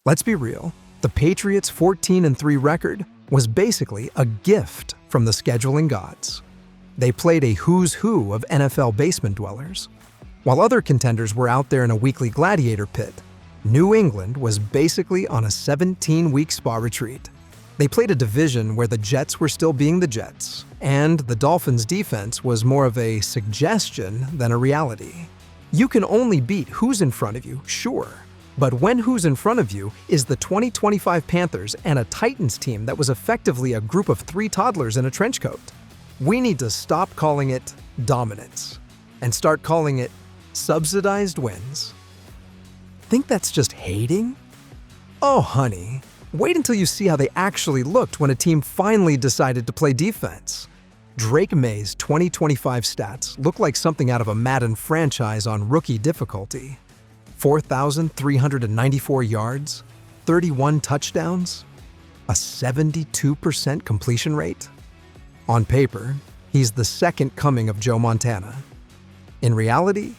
Let's be real, the Patriots' 14-3 record was basically a gift from the scheduling gods. They played a who's who of NFL basement dwellers. While other contenders were out there in a weekly gladiator pit, New England was basically on a 17-week spa retreat. They played a division where the Jets were still being the Jets, and the Dolphins' defense was more of a suggestion than a reality. You can only beat who's in front of you, sure, but when who's in front of you is the 2025 Panthers and a Titans team that was effectively a group of 3 toddlers in a trench coat. We need to stop calling it dominance and start calling it subsidized wins. Think that's just hating? Oh, honey, wait until you see how they actually looked when a team finally decided to play defense. Drake May's 2025 stats look like something out of a Madden franchise on rookie difficulty. 4,394 yards, 31 touchdowns, a 72% completion rate. On paper, he's the second coming of Joe Montana. In reality,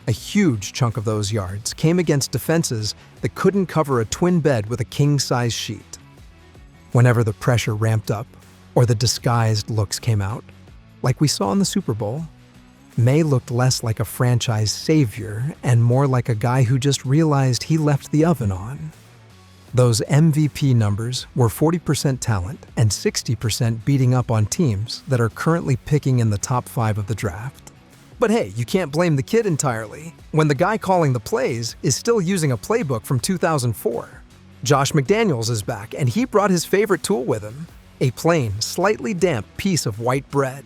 a huge chunk of those yards came against defenses that couldn't cover a twin bed with a king-size sheet. Whenever the pressure ramped up or the disguised looks came out, like we saw in the Super Bowl, May looked less like a franchise savior and more like a guy who just realized he left the oven on. Those MVP numbers were 40% talent and 60% beating up on teams that are currently picking in the top 5 of the draft. But hey, you can't blame the kid entirely when the guy calling the plays is still using a playbook from 2004. Josh McDaniels is back, and he brought his favorite tool with him, a plain, slightly damp piece of white bread.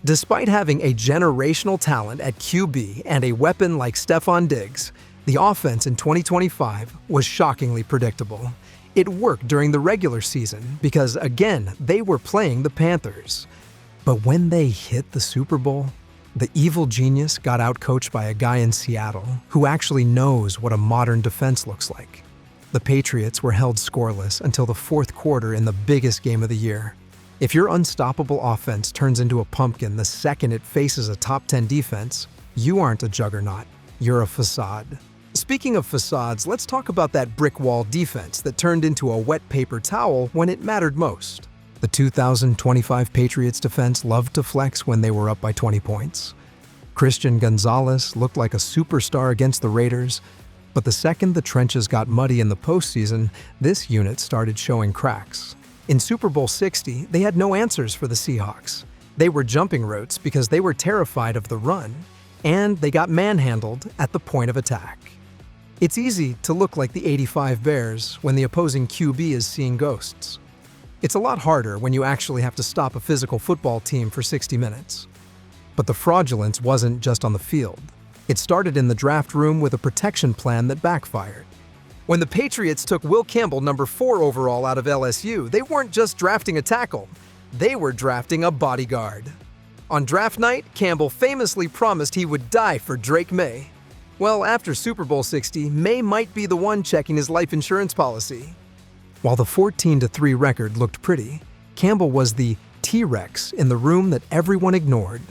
Despite having a generational talent at QB and a weapon like Stephon Diggs, the offense in 2025 was shockingly predictable. It worked during the regular season because, again, they were playing the Panthers. But when they hit the Super Bowl, the evil genius got outcoached by a guy in Seattle who actually knows what a modern defense looks like. The Patriots were held scoreless until the fourth quarter in the biggest game of the year. If your unstoppable offense turns into a pumpkin the second it faces a top 10 defense, you aren't a juggernaut, you're a facade. Speaking of facades, let's talk about that brick wall defense that turned into a wet paper towel when it mattered most. The 2025 Patriots defense loved to flex when they were up by 20 points. Christian Gonzalez looked like a superstar against the Raiders, but the second the trenches got muddy in the postseason, this unit started showing cracks. In Super Bowl 60, they had no answers for the Seahawks. They were jumping routes because they were terrified of the run, and they got manhandled at the point of attack. It's easy to look like the '85 Bears when the opposing QB is seeing ghosts. It's a lot harder when you actually have to stop a physical football team for 60 minutes. But the fraudulence wasn't just on the field. It started in the draft room with a protection plan that backfired. When the Patriots took Will Campbell, number 4 overall, out of LSU, they weren't just drafting a tackle. They were drafting a bodyguard. On draft night, Campbell famously promised he would die for Drake May. Well, after Super Bowl 60, May might be the one checking his life insurance policy. While the 14-3 record looked pretty, Campbell was the T-Rex in the room that everyone ignored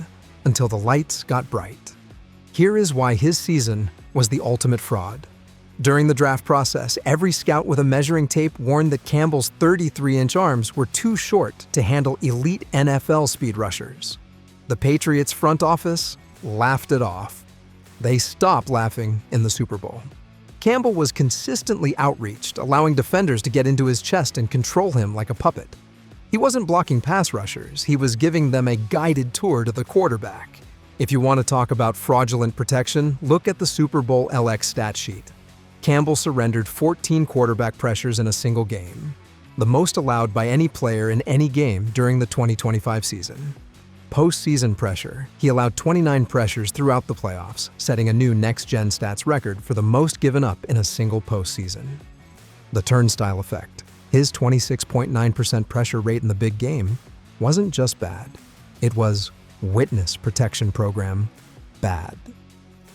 until the lights got bright. Here is why his season was the ultimate fraud. During the draft process, every scout with a measuring tape warned that Campbell's 33-inch arms were too short to handle elite NFL speed rushers. The Patriots front office laughed it off. They stopped laughing in the Super Bowl. Campbell was consistently outreached, allowing defenders to get into his chest and control him like a puppet. He wasn't blocking pass rushers, he was giving them a guided tour to the quarterback. If you want to talk about fraudulent protection, look at the Super Bowl LX stat sheet. Campbell surrendered 14 quarterback pressures in a single game, the most allowed by any player in any game during the 2025 season. Postseason pressure, he allowed 29 pressures throughout the playoffs, setting a new next-gen stats record for the most given up in a single postseason. The turnstile effect, his 26.9% pressure rate in the big game, wasn't just bad. It was witness protection program bad.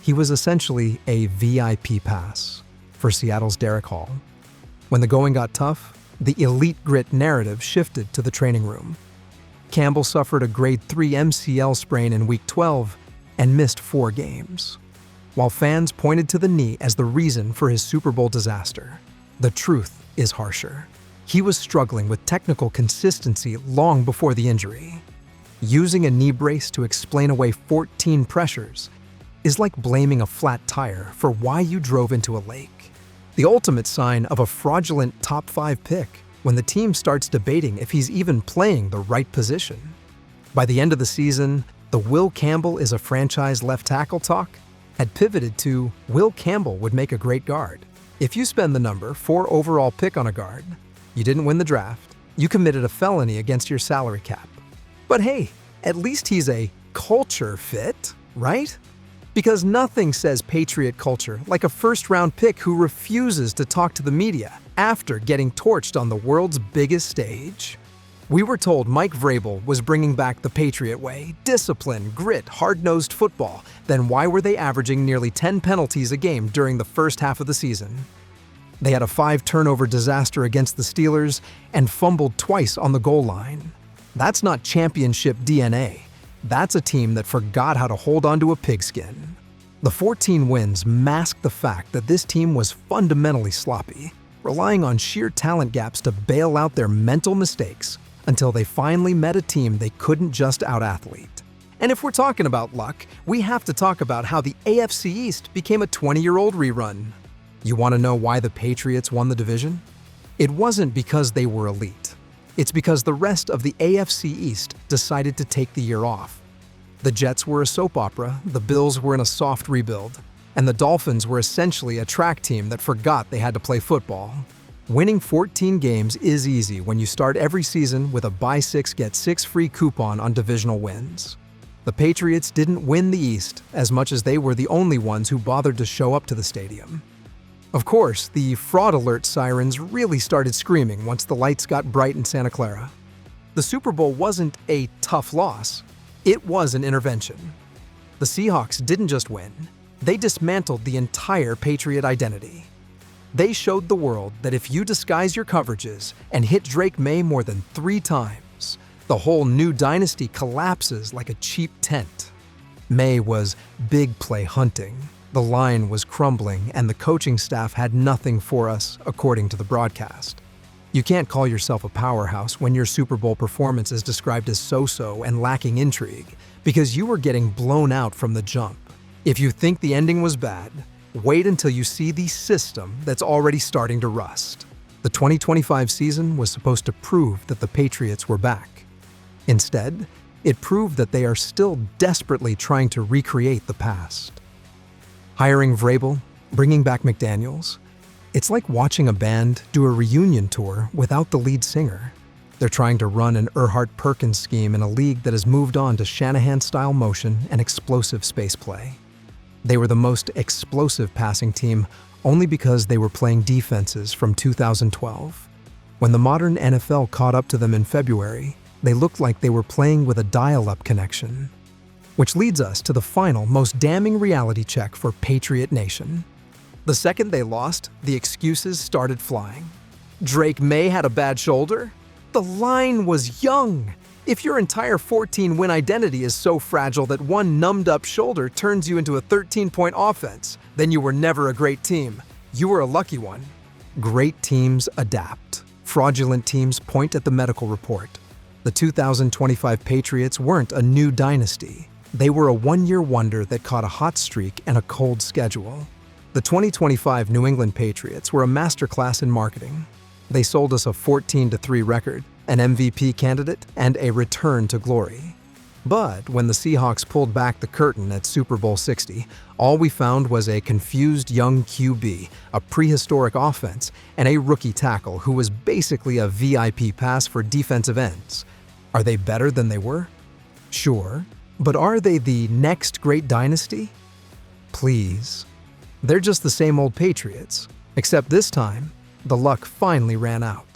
He was essentially a VIP pass for Seattle's Derek Hall. When the going got tough, the elite grit narrative shifted to the training room. Campbell suffered a grade 3 MCL sprain in Week 12 and missed 4 games. While fans pointed to the knee as the reason for his Super Bowl disaster, The truth is harsher. He was struggling with technical consistency long before the injury. Using a knee brace to explain away 14 pressures is like blaming a flat tire for why you drove into a lake. The ultimate sign of a fraudulent top 5 pick when the team starts debating if he's even playing the right position. By the end of the season, the Will Campbell is a franchise left tackle talk had pivoted to Will Campbell would make a great guard. If you spend the number 4 overall pick on a guard, you didn't win the draft, you committed a felony against your salary cap. But hey, at least he's a culture fit, right? Because nothing says Patriot culture like a first-round pick who refuses to talk to the media after getting torched on the world's biggest stage. We were told Mike Vrabel was bringing back the Patriot way, discipline, grit, hard-nosed football. Then why were they averaging nearly 10 penalties a game during the first half of the season? They had a 5-turnover disaster against the Steelers and fumbled twice on the goal line. That's not championship DNA. That's a team that forgot how to hold onto a pigskin. The 14 wins mask the fact that this team was fundamentally sloppy, relying on sheer talent gaps to bail out their mental mistakes until they finally met a team they couldn't just out-athlete. And if we're talking about luck, we have to talk about how the AFC East became a 20-year-old rerun. You want to know why the Patriots won the division? It wasn't because they were elite. It's because the rest of the AFC East decided to take the year off. The Jets were a soap opera, the Bills were in a soft rebuild, and the Dolphins were essentially a track team that forgot they had to play football. Winning 14 games is easy when you start every season with a buy 6 get 6 free coupon on divisional wins. The Patriots didn't win the East as much as they were the only ones who bothered to show up to the stadium. Of course, the fraud alert sirens really started screaming once the lights got bright in Santa Clara. The Super Bowl wasn't a tough loss, it was an intervention. The Seahawks didn't just win, they dismantled the entire Patriot identity. They showed the world that if you disguise your coverages and hit Drake May more than 3 times, the whole new dynasty collapses like a cheap tent. May was big play hunting. The line was crumbling, and the coaching staff had nothing for us, according to the broadcast. You can't call yourself a powerhouse when your Super Bowl performance is described as so-so and lacking intrigue, because you were getting blown out from the jump. If you think the ending was bad, wait until you see the system that's already starting to rust. The 2025 season was supposed to prove that the Patriots were back. Instead, it proved that they are still desperately trying to recreate the past. Hiring Vrabel, bringing back McDaniels, it's like watching a band do a reunion tour without the lead singer. They're trying to run an Erhardt-Perkins scheme in a league that has moved on to Shanahan-style motion and explosive space play. They were the most explosive passing team only because they were playing defenses from 2012. When the modern NFL caught up to them in February, they looked like they were playing with a dial-up connection. Which leads us to the final, most damning reality check for Patriot Nation. The second they lost, the excuses started flying. Drake May had a bad shoulder? The line was young. If your entire 14-win identity is so fragile that one numbed-up shoulder turns you into a 13-point offense, then you were never a great team. You were a lucky one. Great teams adapt. Fraudulent teams point at the medical report. The 2025 Patriots weren't a new dynasty. They were a one-year wonder that caught a hot streak and a cold schedule. The 2025 New England Patriots were a masterclass in marketing. They sold us a 14-3 record, an MVP candidate, and a return to glory. But when the Seahawks pulled back the curtain at Super Bowl 60, all we found was a confused young QB, a prehistoric offense, and a rookie tackle who was basically a VIP pass for defensive ends. Are they better than they were? Sure. But are they the next great dynasty? Please. They're just the same old Patriots, except this time, the luck finally ran out.